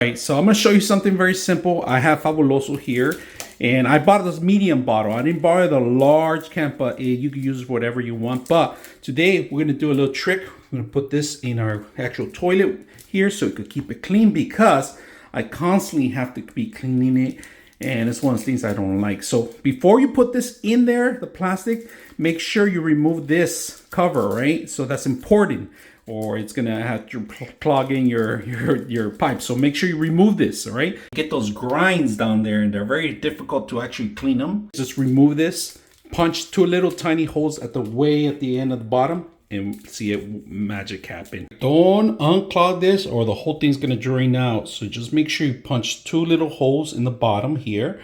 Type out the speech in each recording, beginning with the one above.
Right, so I'm going to show you something very simple. I have Fabuloso here, and I bought this medium bottle. I didn't buy the large can, but you can use whatever you want. But today we're going to do a little trick. We're going to put this in our actual toilet here so it could keep it clean, because I constantly have to be cleaning it, and it's one of the things I don't like. So before you put this in there, the plastic, make sure you remove this cover, right? So that's important, or it's gonna have to clog in your pipe. So make sure you remove this, all right? Get those grinds down there, and they're very difficult to actually clean them. Just remove this, punch two little tiny holes at the end of the bottom, and see it magic happen. Don't unclog this or the whole thing's gonna drain out. So just make sure you punch two little holes in the bottom here.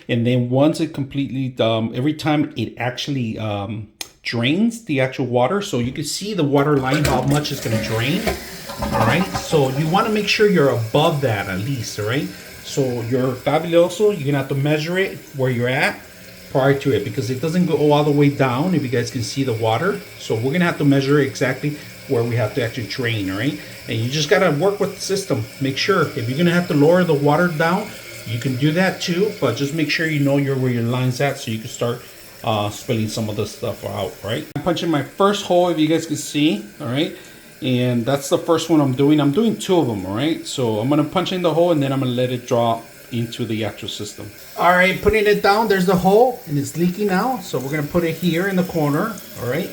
And then once it completely, every time it actually drains the actual water, so you can see the water line, how much it's gonna drain. All right, so you wanna make sure you're above that at least, all right? So your Fabuloso, you're gonna have to measure it where you're at prior to it, because it doesn't go all the way down, if you guys can see the water. So we're gonna have to measure exactly where we have to actually drain, all right? And you just gotta work with the system. Make sure, if you're gonna have to lower the water down, you can do that too, but just make sure you know where your line's at, so you can start spilling some of the stuff out, right? I'm punching my first hole, if you guys can see, all right? And that's the first one I'm doing. I'm doing two of them, all right? So I'm gonna punch in the hole, and then I'm gonna let it drop into the actual system. All right, putting it down, there's the hole, and it's leaking now. So we're gonna put it here in the corner, all right?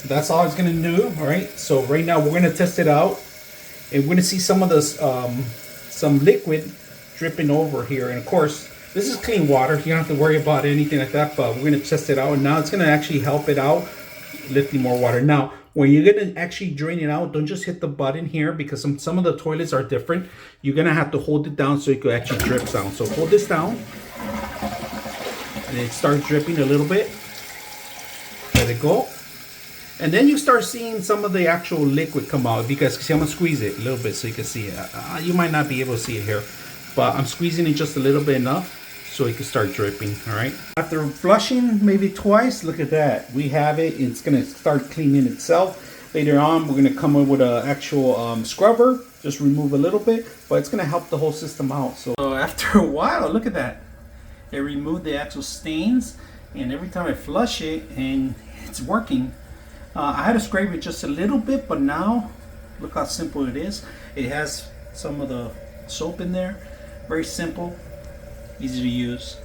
That's all it's gonna do, all right? So right now we're gonna test it out, and we're gonna see some of this, some liquid dripping over here. And of course, this is clean water. You don't have to worry about anything like that, but we're gonna test it out, and now it's gonna actually help it out, lifting more water. Now, when you're gonna actually drain it out, don't just hit the button here, because some of the toilets are different. You're gonna have to hold it down so it could actually drip down. So hold this down, and it starts dripping a little bit. Let it go. And then you start seeing some of the actual liquid come out. If you guys can see, I'm gonna squeeze it a little bit so you can see it. You might not be able to see it here, but I'm squeezing it just a little bit enough so it can start dripping, all right? After flushing maybe twice, look at that. We have it. It's gonna start cleaning itself. Later on, we're gonna come in with an actual scrubber, just remove a little bit, but it's gonna help the whole system out. So after a while, look at that. It removed the actual stains, and every time I flush it, and it's working. I had to scrape it just a little bit, but now, look how simple it is. It has some of the soap in there. Very simple, easy to use.